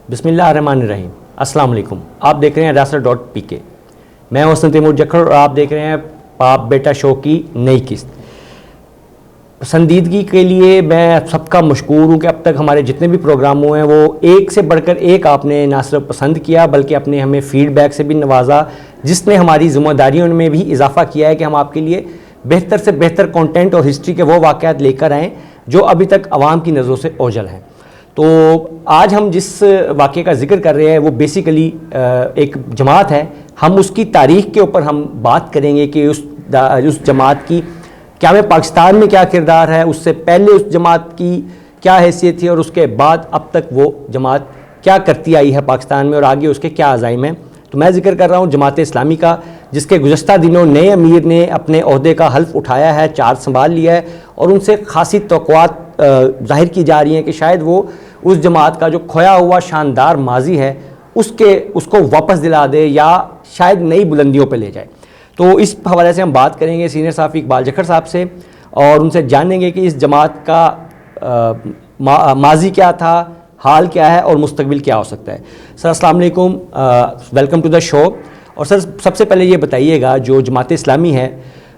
بسم اللہ الرحمن الرحیم. السلام علیکم. آپ دیکھ رہے ہیں ریاست.pk. میں حسن تیمور جکھڑ اور آپ دیکھ رہے ہیں باپ بیٹا شو کی نئی قسط. پسندیدگی کے لیے میں سب کا مشکور ہوں کہ اب تک ہمارے جتنے بھی پروگرام ہوئے ہیں وہ ایک سے بڑھ کر ایک آپ نے نہ صرف پسند کیا بلکہ اپنے ہمیں فیڈ بیک سے بھی نوازا، جس نے ہماری ذمہ داریوں میں بھی اضافہ کیا ہے کہ ہم آپ کے لیے بہتر سے بہتر کنٹینٹ اور ہسٹری کے وہ واقعات لے کر آئیں جو ابھی تک عوام کی نظروں سے اوجھل ہیں. تو آج ہم جس واقعے کا ذکر کر رہے ہیں وہ بیسیکلی ایک جماعت ہے. ہم اس کی تاریخ کے اوپر ہم بات کریں گے کہ اس جماعت کی کیا میں پاکستان میں کیا کردار ہے، اس سے پہلے اس جماعت کی کیا حیثیت تھی اور اس کے بعد اب تک وہ جماعت کیا کرتی آئی ہے پاکستان میں اور آگے اس کے کیا عزائم ہیں. تو میں ذکر کر رہا ہوں جماعت اسلامی کا، جس کے گزشتہ دنوں نئے امیر نے اپنے عہدے کا حلف اٹھایا ہے، چارج سنبھال لیا ہے اور ان سے خاصی توقعات ظاہر کی جا رہی ہیں کہ شاید وہ اس جماعت کا جو کھویا ہوا شاندار ماضی ہے اس کو واپس دلا دے یا شاید نئی بلندیوں پہ لے جائے. تو اس حوالے سے ہم بات کریں گے سینئر صحافی اقبال جکھڑ صاحب سے اور ان سے جانیں گے کہ اس جماعت کا ماضی کیا تھا، حال کیا ہے اور مستقبل کیا ہو سکتا ہے. سر السلام علیکم، ویلکم ٹو دا شو. اور سر سب سے پہلے یہ بتائیے گا جو جماعت اسلامی ہے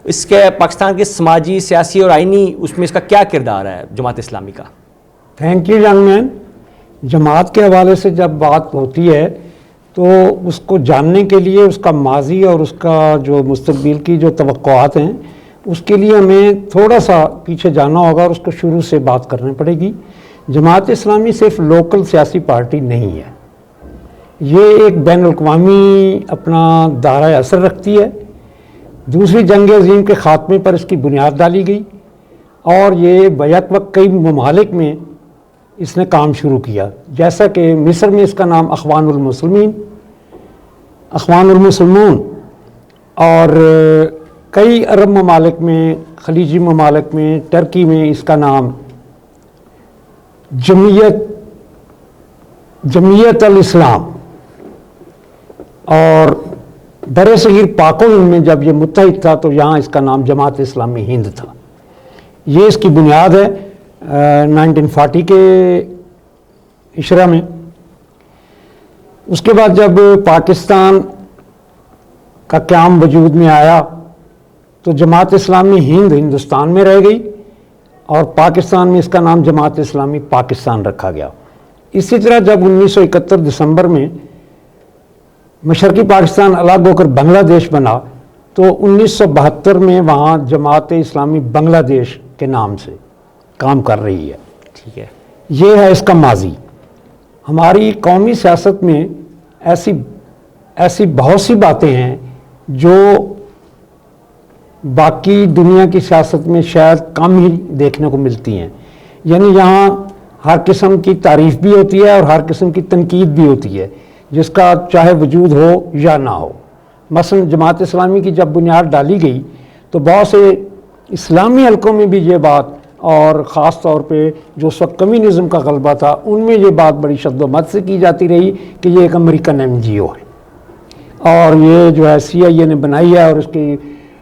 اس کے پاکستان کے سماجی، سیاسی اور آئینی اس میں اس کا کیا کردار ہے جماعت اسلامی کا؟ Thank you young man. جماعت کے حوالے سے جب بات ہوتی ہے تو اس کو جاننے کے لیے اس کا ماضی اور اس کا جو مستقبل کی جو توقعات ہیں اس کے لیے ہمیں تھوڑا سا پیچھے جانا ہوگا اور اس کو شروع سے بات کرنی پڑے گی. جماعت اسلامی صرف لوکل سیاسی پارٹی نہیں ہے، یہ ایک بین الاقوامی اپنا دائرہ اثر رکھتی ہے. دوسری جنگ عظیم کے خاتمے پر اس کی بنیاد ڈالی گئی اور یہ بیک وقت کئی ممالک میں اس نے کام شروع کیا، جیسا کہ مصر میں اس کا نام اخوان المسلمون اور کئی عرب ممالک میں، خلیجی ممالک میں، ترکی میں اس کا نام جمعیت الاسلام اور در صغیر پاک و ہند میں جب یہ متحد تھا تو یہاں اس کا نام جماعت اسلامی ہند تھا. یہ اس کی بنیاد ہے 1940 کے عشرہ میں. اس کے بعد جب پاکستان کا قیام وجود میں آیا تو جماعت اسلامی ہند ہندوستان میں رہ گئی اور پاکستان میں اس کا نام جماعت اسلامی پاکستان رکھا گیا. اسی طرح جب 1971 دسمبر میں مشرقی پاکستان الگ ہو کر بنگلہ دیش بنا تو 1972 میں وہاں جماعت اسلامی بنگلہ دیش کے نام سے کام کر رہی ہے. ٹھیک ہے، یہ ہے اس کا ماضی. ہماری قومی سیاست میں ایسی بہت سی باتیں ہیں جو باقی دنیا کی سیاست میں شاید کم ہی دیکھنے کو ملتی ہیں. یعنی یہاں ہر قسم کی تعریف بھی ہوتی ہے اور ہر قسم کی تنقید بھی ہوتی ہے جس کا چاہے وجود ہو یا نہ ہو. مثلا جماعت اسلامی کی جب بنیاد ڈالی گئی تو بہت سے اسلامی حلقوں میں بھی یہ بات اور خاص طور پہ جو اس وقت کمیونزم کا غلبہ تھا ان میں یہ بات بڑی شد و مت سے کی جاتی رہی کہ یہ ایک امریکن NGO ہے اور یہ جو ہے CIA نے بنائی ہے اور اس کی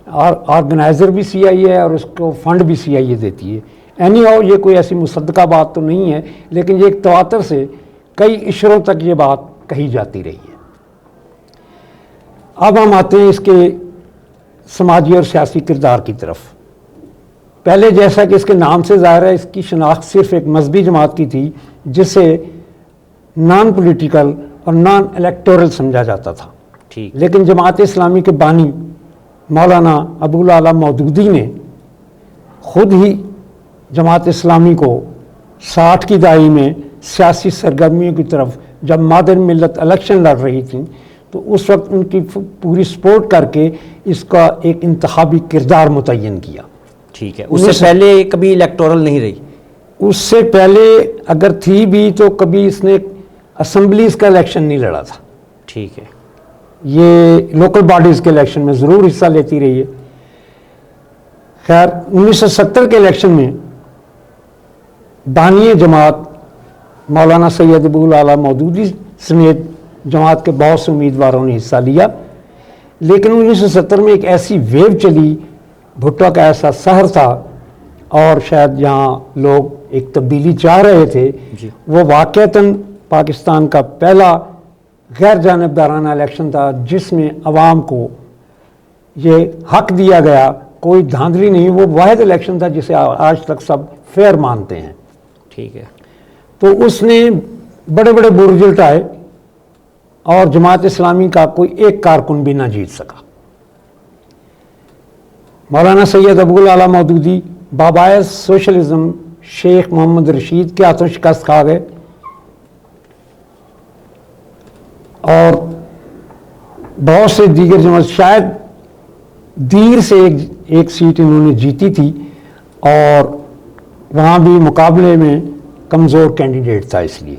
آرگنائزر بھی CIA ہے اور اس کو فنڈ بھی CIA دیتی ہے. یہ کوئی ایسی مصدقہ بات تو نہیں ہے لیکن یہ ایک تواتر سے کئی عشروں تک یہ بات کہی جاتی رہی ہے. اب ہم آتے ہیں اس کے سماجی اور سیاسی کردار کی طرف. پہلے جیسا کہ اس کے نام سے ظاہر ہے اس کی شناخت صرف ایک مذہبی جماعت کی تھی جسے نان پولیٹیکل اور نان الیکٹورل سمجھا جاتا تھا. لیکن جماعت اسلامی کے بانی مولانا ابو الاعلی مودودی نے خود ہی جماعت اسلامی کو 60 کی دہائی میں سیاسی سرگرمیوں کی طرف جب مادر ملت الیکشن لڑ رہی تھیں تو اس وقت ان کی پوری سپورٹ کر کے اس کا ایک انتخابی کردار متعین کیا. ٹھیک ہے، اس سے پہلے کبھی الیکٹورل نہیں رہی؟ اس سے پہلے اگر تھی بھی تو کبھی اس نے اسمبلیز کا الیکشن نہیں لڑا تھا. ٹھیک ہے، یہ لوکل باڈیز کے الیکشن میں ضرور حصہ لیتی رہی ہے. خیر 1970 کے الیکشن میں بانی جماعت مولانا سید ابو الاعلی مودودی سمیت جماعت کے بہت سے امیدواروں نے حصہ لیا. لیکن 1970 میں ایک ایسی ویو چلی، بھٹو کا ایسا سحر تھا اور شاید یہاں لوگ ایک تبدیلی چاہ رہے تھے. وہ واقعتاً پاکستان کا پہلا غیر جانبدارانہ الیکشن تھا جس میں عوام کو یہ حق دیا گیا، کوئی دھاندلی نہیں، وہ واحد الیکشن تھا جسے آج تک سب فیئر مانتے ہیں۔ ٹھیک ہے، تو اس نے بڑے بڑے برج اٹھائے اور جماعت اسلامی کا کوئی ایک کارکن بھی نہ جیت سکا۔ مولانا سید ابوالعلا مودودی بابائے سوشلزم شیخ محمد رشید کے ہاتھوں شکست کھا گئے، اور بہت سے دیگر جماعت، شاید دیر سے ایک سیٹ انہوں نے جیتی تھی، اور وہاں بھی مقابلے میں کمزور کینڈیڈیٹ تھا، اس لیے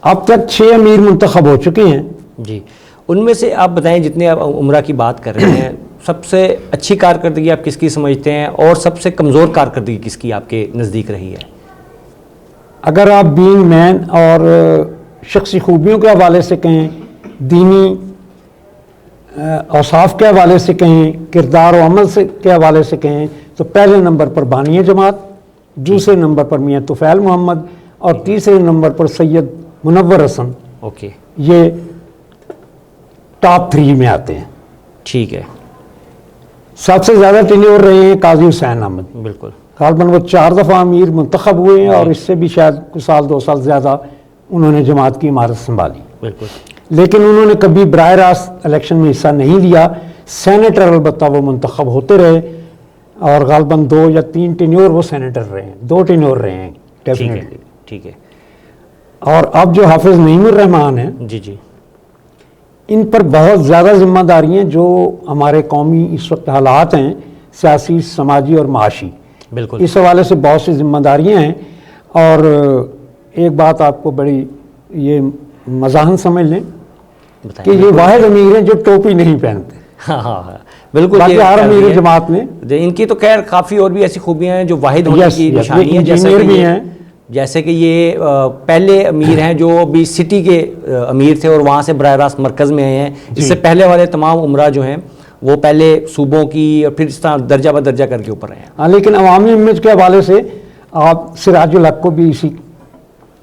اب تک 6 امیر منتخب ہو چکے ہیں۔ جی، ان میں سے آپ بتائیں، جتنے آپ عمرہ کی بات کر رہے ہیں، سب سے اچھی کارکردگی آپ کس کی سمجھتے ہیں، اور سب سے کمزور کارکردگی کس کی آپ کے نزدیک رہی ہے؟ اگر آپ بینگ مین اور شخصی خوبیوں کے حوالے سے کہیں، دینی اوصاف کے حوالے سے کہیں، کردار و عمل کے حوالے سے کہیں، تو پہلے نمبر پر بانی جماعت، دوسرے نمبر پر میاں طفیل محمد، اور تیسرے نمبر پر سید منور حسن۔ اوکے، یہ ٹاپ 3 میں آتے ہیں۔ ٹھیک ہے، سب سے زیادہ ٹینیور رہے ہیں قاضی حسین احمد، بالکل، غالباً وہ 4 دفعہ امیر منتخب ہوئے ہیں، اور اس سے بھی شاید کچھ سال 2 سال زیادہ انہوں نے جماعت کی عمارت سنبھالی، بالکل، لیکن انہوں نے کبھی براہ راست الیکشن میں حصہ نہیں لیا۔ سینیٹر البتہ وہ منتخب ہوتے رہے، اور غالباً 2 یا 3 ٹینیور وہ سینیٹر رہے ہیں، 2 ٹینیور رہے ہیں ٹھیک ہے، ڈیفینیٹلی۔ ٹھیک ہے، اور اب جو حافظ نعیم الرحمان ہیں، جی جی، ان پر بہت زیادہ ذمہ داریاں جو ہمارے قومی اس وقت حالات ہیں، سیاسی، سماجی اور معاشی، بالکل، اس حوالے سے بہت سی ذمہ داریاں ہیں۔ اور ایک بات آپ کو بڑی یہ مزاحن سمجھ لیں کہ بتائیں، یہ واحد امیر ہیں جو ٹوپی نہیں پہنتے، ہاں ہاں ہاں، بالکل، باقی یہ ہر کر امیر رہی ہے۔ جماعت میں ان کی تو خیر کافی اور بھی ایسی خوبیاں ہیں جو واحد ہونے Yes, کی yes, نشانی ہے، یہ انجینئر بھی ہیں۔ جیسے کہ یہ پہلے امیر ہیں جو ابھی سٹی کے امیر تھے، اور وہاں سے براہ راست مرکز میں آئے ہیں۔ اس سے پہلے والے تمام عمرہ جو ہیں وہ پہلے صوبوں کی، اور پھر اس طرح درجہ بدرجہ کر کے اوپر آئے ہیں۔ ہاں، لیکن عوامی امیج کے حوالے سے آپ سراج الحق کو بھی اسی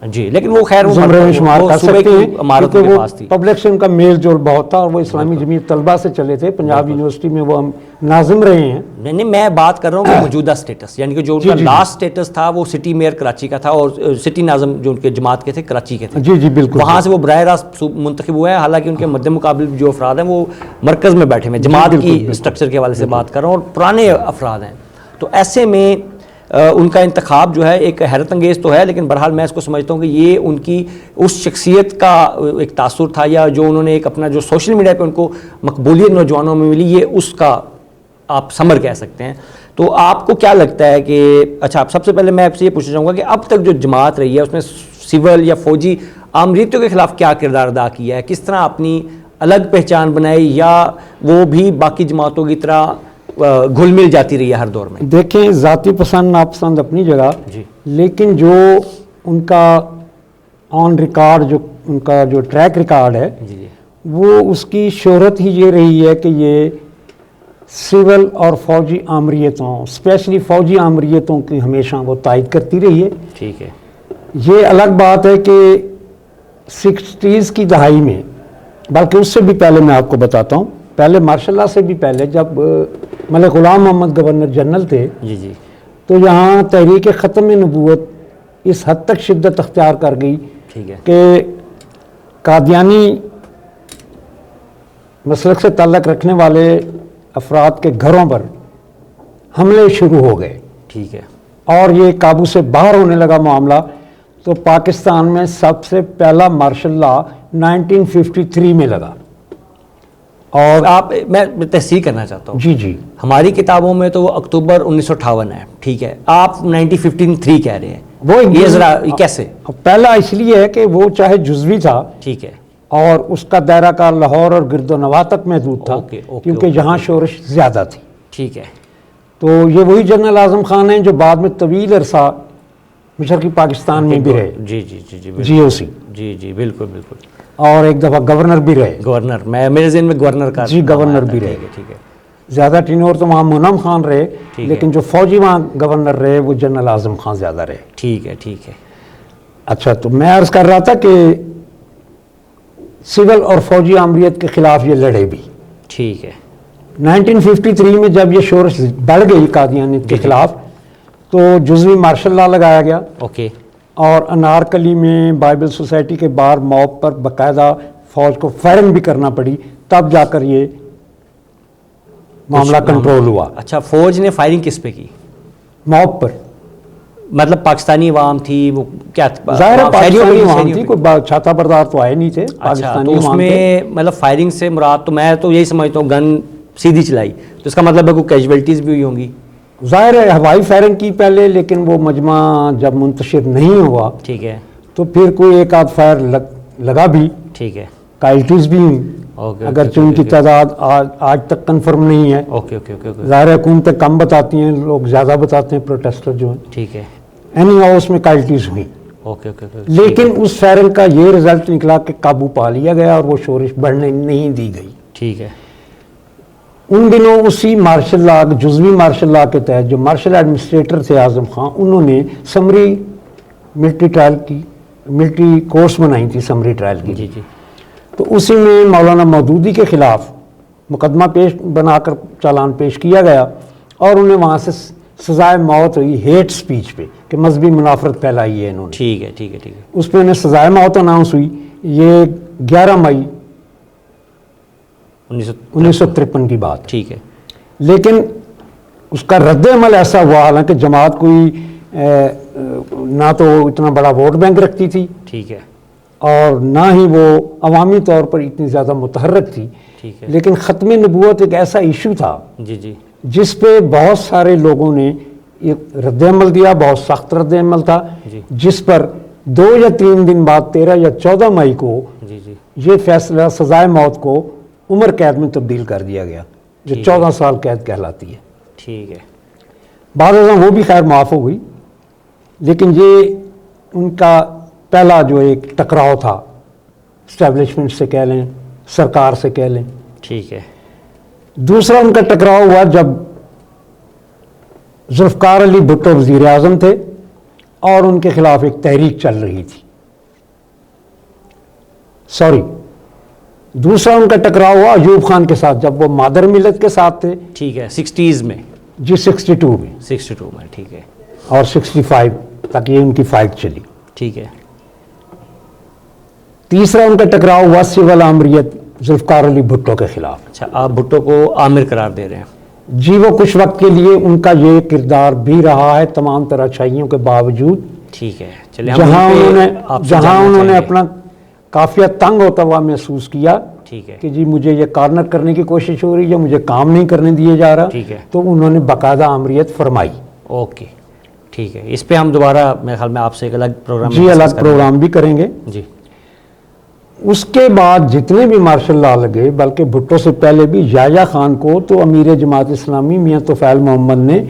جی، لیکن وہ خیر وہ زمرے میں شمار وہ کر صوبے سکتے کی ہیں، عمارتوں کیونکہ کے وہ پاس تھی۔ پبلک سے ان کا میل جول بہت تھا، اور وہ اسلامی جمعیت طلبہ سے چلے تھے، پنجاب یونیورسٹی میں وہ ناظم رہے ہیں۔ نہیں نہیں، میں بات کر رہا ہوں کہ موجودہ سٹیٹس، یعنی کہ جو ان کا لاسٹ سٹیٹس تھا وہ سٹی میئر کراچی کا تھا، اور سٹی ناظم جو ان کے جماعت کے تھے کراچی کے تھے۔ جی جی بالکل، وہاں سے وہ براہ راست منتخب ہوئے ہیں، حالانکہ ان کے مد مقابل جو افراد ہیں وہ مرکز میں بیٹھے ہوئے ہیں۔ جماعت کی اسٹرکچر کے حوالے سے بات کر رہا ہوں، اور پرانے افراد ہیں، تو ایسے میں ان کا انتخاب جو ہے ایک حیرت انگیز تو ہے، لیکن بہرحال میں اس کو سمجھتا ہوں کہ یہ ان کی اس شخصیت کا ایک تاثر تھا، یا جو انہوں نے ایک اپنا جو سوشل میڈیا پہ ان کو مقبولیت نوجوانوں میں ملی، یہ اس کا آپ ثمر کہہ سکتے ہیں۔ تو آپ کو کیا لگتا ہے کہ اچھا، سب سے پہلے میں آپ سے یہ پوچھنا چاہوں گا کہ اب تک جو جماعت رہی ہے اس میں سول یا فوجی آمریتوں کے خلاف کیا کردار ادا کیا ہے، کس طرح اپنی الگ پہچان بنائی، یا وہ بھی باقی جماعتوں کی طرح گھل مل جاتی رہی ہے ہر دور میں؟ دیکھیں، ذاتی پسند ناپسند اپنی جگہ، جی، لیکن جو ان کا آن ریکارڈ، جو ان کا جو ٹریک ریکارڈ ہے، جی جی، وہ اس کی شہرت ہی یہ رہی ہے کہ یہ سول اور فوجی آمریتوں، اسپیشلی فوجی آمریتوں کی ہمیشہ وہ تائید کرتی رہی ہے۔ ٹھیک ہے، یہ الگ بات ہے کہ 60s کی دہائی میں، بلکہ اس سے بھی پہلے میں آپ کو بتاتا ہوں، پہلے ماشاء اللہ سے بھی پہلے جب ملک غلام محمد گورنر جنرل تھے، جی جی، تو یہاں تحریک ختم نبوت اس حد تک شدت اختیار کر گئی ٹھیک ہے، کہ قادیانی مسلک سے تعلق رکھنے والے افراد کے گھروں پر حملے شروع ہو گئے، ٹھیک ہے، اور یہ قابو سے باہر ہونے لگا معاملہ۔ تو پاکستان میں سب سے پہلا مارشل لا 1953 میں لگا، اور آپ میں تصحیح کرنا چاہتا ہوں، جی جی ہماری کتابوں میں تو وہ اکتوبر 1958 ہے، ٹھیک ہے، آپ 1953 کہہ رہے ہیں، وہ یہ ذرا کیسے؟ پہلا اس لیے ہے کہ وہ چاہے جزوی تھا، ٹھیک ہے، اور اس کا دائرہ کار لاہور اور گرد و نواح تک محدود تھا، اوکے، اوکے، کیونکہ اوکے، یہاں شورش زیادہ تھی۔ ٹھیک ہے، تو یہ وہی جنرل اعظم خان ہیں جو بعد میں طویل عرصہ مشرقی پاکستان میں بھی رہے، جی جی جی جی، جی او سی، جی جی، بالکل بالکل، اور ایک دفعہ گورنر بھی رہے، گورنر، میرے ذہن میں گورنر کا جی، نام گورنر آیا تھا، بھی رہے۔ ٹھیک ہے، ٹھیک ہے، زیادہ ٹینور تو وہاں مونم خان رہے، ٹھیک ہے، لیکن جو فوجی وہاں گورنر رہے وہ جنرل اعظم خان زیادہ رہے۔ ٹھیک ہے، ٹھیک ہے، اچھا، تو میں عرض کر رہا تھا کہ سول اور فوجی آمریت کے خلاف یہ لڑے بھی. ٹھیک ہے. 1953 میں جب یہ شورش بڑھ گئی قادیانیت کے خلاف تو جزوی مارشل لا لگایا گیا. اوکے. اور انارکلی میں بائبل سوسائٹی کے باہر موب پر باقاعدہ فوج کو فائرنگ بھی کرنا پڑی، تب جا کر یہ معاملہ کنٹرول ہوا. اچھا، فوج نے فائرنگ کس پہ کی؟ موب پر. مطلب پاکستانی عوام تھی وہ کیا؟ ظاہر ہے پاکستانی عوام تھی، کوئی چھاتا بردار تو آئے نہیں تھے. اچھا، تو اس میں مطلب فائرنگ سے مراد تو میں تو یہی سمجھتا ہوں گن سیدھی چلائی، تو اس کا مطلب ہے کوئی کیجویلٹیز بھی ہوئی ہوں گی. ظاہر ہے ہوائی فائرنگ کی پہلے، لیکن وہ مجمع جب منتشر نہیں ہوا ٹھیک ہے تو پھر کوئی ایک آدھ فائر لگا بھی. ٹھیک ہے. کائلٹیز بھی ہوئی، اگرچہ ان کی تعداد آج تک کنفرم نہیں ہے. Okay okay okay. ظاہر حکومتیں کم بتاتی ہیں، لوگ زیادہ بتاتے ہیں پروٹیسٹر جو ہیں. ٹھیک ہے. اینی ہاؤ اس میں کائلٹیز ہوئی. Okay okay. لیکن اس فائرنگ کا یہ رزلٹ نکلا کہ قابو پا لیا گیا اور وہ شورش بڑھنے نہیں دی گئی. ٹھیک ہے. ان دنوں اسی مارشل لا، جزوی مارشل لا کے تحت جو مارشل ایڈمنسٹریٹر تھے اعظم خان، انہوں نے سمری ملٹری ٹرائل کی ملٹری کورس بنائی تھی، سمری ٹرائل کی. جی جی. تو اسی میں مولانا مودودی کے خلاف مقدمہ بنا کر چالان پیش کیا گیا اور انہیں وہاں سے سزائے موت ہوئی ہیٹ سپیچ پہ کہ مذہبی منافرت پھیلائی ہے انہوں نے. ٹھیک ہے ٹھیک ہے ٹھیک ہے. اس پہ انہیں سزائے موت اناؤنس ہوئی. یہ 11 مئی 1953 کی بات. ٹھیک ہے. لیکن اس کا رد عمل ایسا ہوا، حالانکہ جماعت کوئی نہ تو اتنا بڑا ووٹ بینک رکھتی تھی، ٹھیک ہے، اور نہ ہی وہ عوامی طور پر اتنی زیادہ متحرک تھی. ٹھیک ہے. لیکن ختم نبوت ایک ایسا ایشو تھا جی جی. جس پہ بہت سارے لوگوں نے ایک رد عمل دیا، بہت سخت رد عمل تھا، جی. جس پر 2 یا 3 دن بعد 13 یا 14 مئی کو جی جی. یہ فیصلہ سزائے موت کو عمر قید میں تبدیل کر دیا گیا، جو 14 سال قید کہلاتی ہے. ٹھیک ہے. بعض ازاں وہ بھی خیر معاف ہو گئی، لیکن یہ ان کا پہلا جو ایک ٹکراؤ تھا، اسٹیبلشمنٹ سے کہہ لیں، سرکار سے کہہ لیں. ٹھیک ہے. دوسرا ان کا ٹکراؤ ہوا جب ذوالفقار علی بھٹو وزیر اعظم تھے اور ان کے خلاف ایک تحریک چل رہی تھی. دوسرا ان کا ٹکراؤ ہوا ایوب خان کے ساتھ جب وہ مادر ملت کے ساتھ تھے. ٹھیک ہے. 60s میں. جی 62 میں. 62 میں. ٹھیک ہے. اور 65 تک یہ ان کی فائٹ چلی. ٹھیک ہے. تیسرا ان کا ٹکراؤ ہوا سول آمریت ذوالفقار علی بھٹو کے خلاف. اچھا، آپ بھٹو کو عامر قرار دے رہے ہیں؟ جی، وہ کچھ وقت کے لیے ان کا یہ کردار بھی رہا ہے تمام طرح اچھائیوں کے باوجود. ٹھیک ہے. چلے جہاں انہوں نے اپنا کافی تنگ ہوتا ہوا محسوس کیا ٹھیک ہے کہ جی مجھے یہ کارنر کرنے کی کوشش ہو رہی ہے، مجھے کام نہیں کرنے دیے جا رہا. ٹھیک ہے. تو انہوں نے باقاعدہ آمریت فرمائی. اوکے ٹھیک ہے. اس پہ ہم دوبارہ میرے خیال میں آپ سے ایک الگ پروگرام جی الگ پروگرام بھی کریں گے. جی. اس کے بعد جتنے بھی مارشل لا لگے، بلکہ بھٹو سے پہلے بھی یحییٰ خان کو تو امیر جماعت اسلامی میاں طفیل محمد نے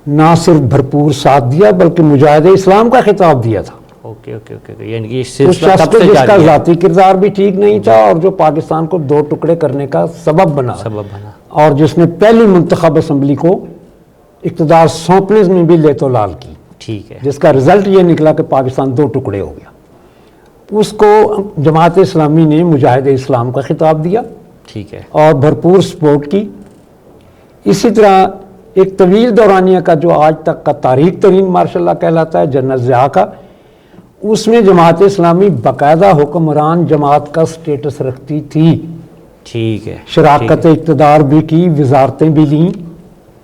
نہ صرف بھرپور ساتھ دیا بلکہ مجاہد اسلام کا خطاب دیا تھا. Okay okay okay. یعنی کہ اس شخص پہ جس کا ذاتی کردار بھی ٹھیک نہیں تھا اور جو پاکستان کو 2 ٹکڑے کرنے کا سبب بنا اور جس نے پہلی منتخب اسمبلی کو اقتدار سونپنے میں بھی لے تو لال کی. ٹھیک ہے. جس کا رزلٹ یہ نکلا کہ پاکستان 2 ٹکڑے ہو گیا. اس کو جماعت اسلامی نے مجاہد اسلام کا خطاب دیا. ٹھیک ہے. اور بھرپور سپورٹ کی. اسی طرح ایک طویل دورانیہ کا جو آج تک کا تاریخ ترین مارشل لا کہلاتا ہے جنرل ضیاء کا، اس میں جماعت اسلامی باقاعدہ حکمران جماعت کا سٹیٹس رکھتی تھی. ٹھیک ہے. شراکت اقتدار بھی کی، وزارتیں بھی لیں.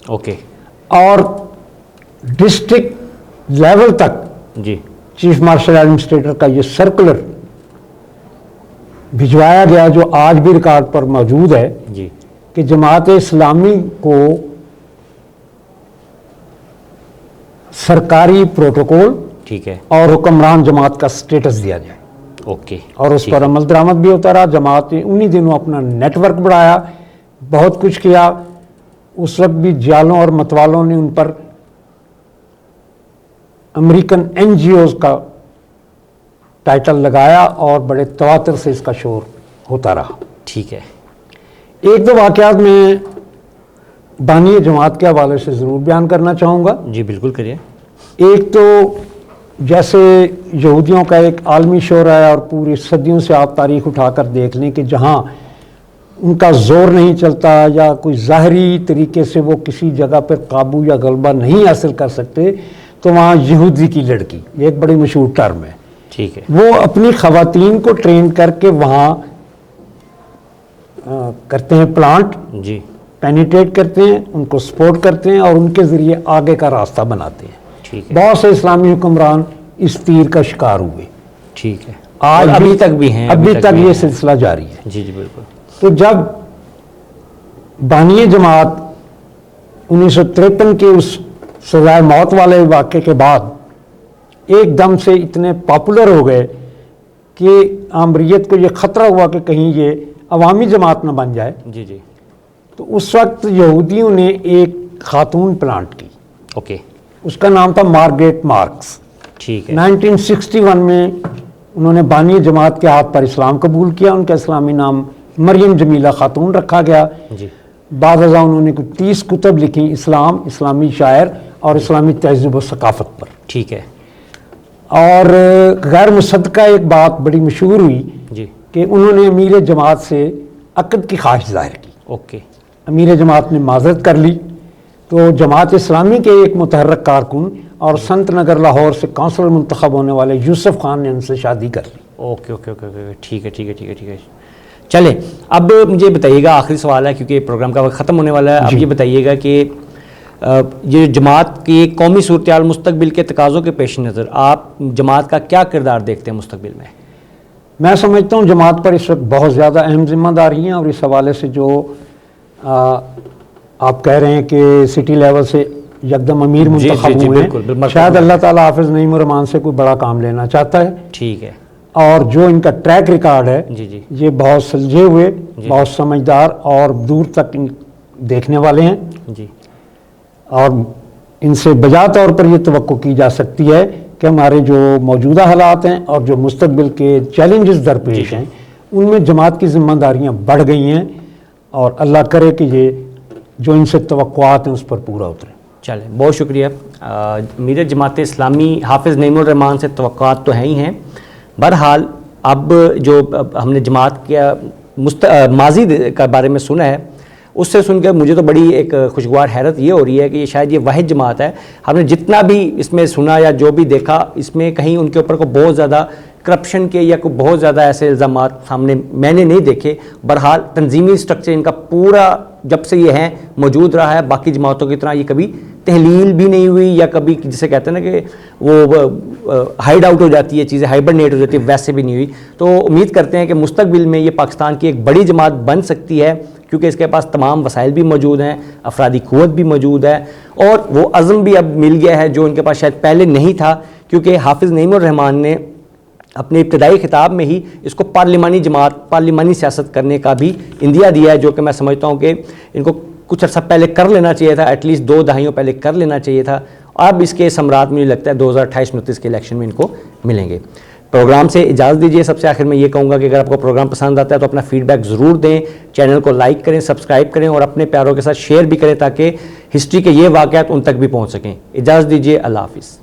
اوکے. اور ڈسٹرکٹ لیول تک جی چیف مارشل ایڈمنسٹریٹر کا یہ سرکولر بھجوایا گیا جو آج بھی ریکارڈ پر موجود ہے جی کہ جماعت اسلامی کو سرکاری پروٹوکول ٹھیک ہے اور حکمران جماعت کا سٹیٹس دیا جائے. اوکے. اور اس پر عمل درآمد بھی ہوتا رہا. جماعت نے انہی دنوں اپنا نیٹ ورک بڑھایا، بہت کچھ کیا. اس وقت بھی جالوں اور متوالوں نے ان پر امریکن NGOs کا ٹائٹل لگایا اور بڑے تواتر سے اس کا شور ہوتا رہا. ٹھیک ہے. 1-2 واقعات میں بانی جماعت کے حوالے سے ضرور بیان کرنا چاہوں گا. جی بالکل کریے. ایک تو جیسے یہودیوں کا ایک عالمی شعرہ ہے اور پوری صدیوں سے آپ تاریخ اٹھا کر دیکھ لیں کہ جہاں ان کا زور نہیں چلتا یا کوئی ظاہری طریقے سے وہ کسی جگہ پر قابو یا غلبہ نہیں حاصل کر سکتے تو وہاں یہودی کی لڑکی، یہ ایک بڑی مشہور ٹرم ہے، ٹھیک ہے، وہ اپنی خواتین کو ٹرین کر کے وہاں کرتے ہیں پلانٹ، جی پینیٹریٹ کرتے ہیں، ان کو سپورٹ کرتے ہیں اور ان کے ذریعے آگے کا راستہ بناتے ہیں۔ ٹھیک ہے، بہت سے اسلامی حکمران اس تیر کا شکار ہوئے، ٹھیک ہے، آج اور ابھی تک بھی ہیں، ابھی تک بھی یہ ہیں۔ سلسلہ جاری ہے۔ جی جی بالکل، تو جب بانی جماعت 1953 کے اس سزائے موت والے واقعے کے بعد ایک دم سے اتنے پاپولر ہو گئے کہ آمریت کو یہ خطرہ ہوا کہ کہیں یہ عوامی جماعت نہ بن جائے، جی جی، تو اس وقت یہودیوں نے ایک خاتون پلانٹ کی، اوکے، اس کا نام تھا مارگریٹ مارکس۔ ٹھیک ہے، 1961 میں انہوں نے بانی جماعت کے ہاتھ پر اسلام قبول کیا، ان کا اسلامی نام مریم جمیلہ خاتون رکھا گیا۔ جی بعد ازاں انہوں نے کچھ 30 کتب لکھی اسلام، اسلامی شاعر اور اسلامی تہذیب و ثقافت پر۔ ٹھیک ہے، اور غیر مصدقہ ایک بات بڑی مشہور ہوئی جی کہ انہوں نے امیر جماعت سے عقد کی خواہش ظاہر کی، اوکے، امیر جماعت نے معذرت کر لی، تو جماعت اسلامی کے ایک متحرک کارکن اور سنت نگر لاہور سے کونسلر منتخب ہونے والے یوسف خان نے ان سے شادی کر لی۔ اوکے اوکے اوکے اوکے، ٹھیک ہے ٹھیک ہے ٹھیک ہے ٹھیک ہے، چلیں اب مجھے بتائیے گا، آخری سوال ہے کیونکہ پروگرام کا وقت ختم ہونے والا ہے، اب یہ بتائیے گا کہ یہ جماعت کی قومی صورتحال مستقبل کے تقاضوں کے پیش نظر آپ جماعت کا کیا کردار دیکھتے ہیں مستقبل میں؟ میں سمجھتا ہوں جماعت پر اس وقت بہت زیادہ اہم ذمہ داری ہیں، اور اس حوالے سے جو آپ کہہ رہے ہیں کہ سٹی لیول سے یکدم امیر منتخب ہوئے ہیں، شاید اللہ تعالیٰ حافظ نعیم الرحمان سے کوئی بڑا کام لینا چاہتا ہے، ٹھیک ہے، اور جو ان کا ٹریک ریکارڈ ہے جی جی یہ بہت سلجھے ہوئے، بہت سمجھدار اور دور تک دیکھنے والے ہیں، جی، اور ان سے بجا طور پر یہ توقع کی جا سکتی ہے کہ ہمارے جو موجودہ حالات ہیں اور جو مستقبل کے چیلنجز درپیش ہیں ان میں جماعت کی ذمہ داریاں بڑھ گئی ہیں، اور اللہ کرے کہ یہ جو ان سے توقعات ہیں اس پر پورا اترے۔ چلیں بہت شکریہ۔ امیر جماعت اسلامی حافظ نعیم الرحمان سے توقعات تو ہیں ہی ہیں، بہرحال اب جو ہم نے جماعت کا ماضی کے بارے میں سنا ہے اس سے سن کے مجھے تو بڑی ایک خوشگوار حیرت یہ ہو رہی ہے کہ یہ شاید یہ واحد جماعت ہے، ہم نے جتنا بھی اس میں سنا یا جو بھی دیکھا اس میں کہیں ان کے اوپر کو بہت زیادہ کرپشن کے یا کوئی بہت زیادہ ایسے الزامات سامنے میں نے نہیں دیکھے۔ بہرحال تنظیمی اسٹرکچر ان کا پورا جب سے یہ ہیں موجود رہا ہے، باقی جماعتوں کی طرح یہ کبھی تحلیل بھی نہیں ہوئی یا کبھی جسے کہتے ہیں نا کہ وہ ہائیڈ آؤٹ ہو جاتی ہے چیزیں، ہائبرنیٹ ہو جاتی ہے، ویسے بھی نہیں ہوئی۔ تو امید کرتے ہیں کہ مستقبل میں یہ پاکستان کی ایک بڑی جماعت بن سکتی ہے، کیونکہ اس کے پاس تمام وسائل بھی موجود ہیں، افرادی قوت بھی موجود ہے، اور وہ عزم بھی اب مل گیا ہے جو ان کے پاس شاید پہلے نہیں تھا، کیونکہ حافظ نعیم الرحمان نے اپنے ابتدائی خطاب میں ہی اس کو پارلیمانی جماعت، پارلیمانی سیاست کرنے کا بھی اندیا دیا ہے، جو کہ میں سمجھتا ہوں کہ ان کو کچھ عرصہ پہلے کر لینا چاہیے تھا، ایٹ لیسٹ 2 دہائیوں پہلے کر لینا چاہیے تھا۔ اب اس کے ثمرات مجھے لگتا ہے 2028-29 کے الیکشن میں ان کو ملیں گے۔ پروگرام سے اجازت دیجیے، سب سے آخر میں یہ کہوں گا کہ اگر آپ کو پروگرام پسند آتا ہے تو اپنا فیڈ بیک ضرور دیں، چینل کو لائک کریں، سبسکرائب کریں اور اپنے پیاروں کے ساتھ شیئر بھی کریں تاکہ ہسٹری کے یہ واقعات ان تک بھی پہنچ سکیں۔ اجازت دیجیے، اللہ حافظ۔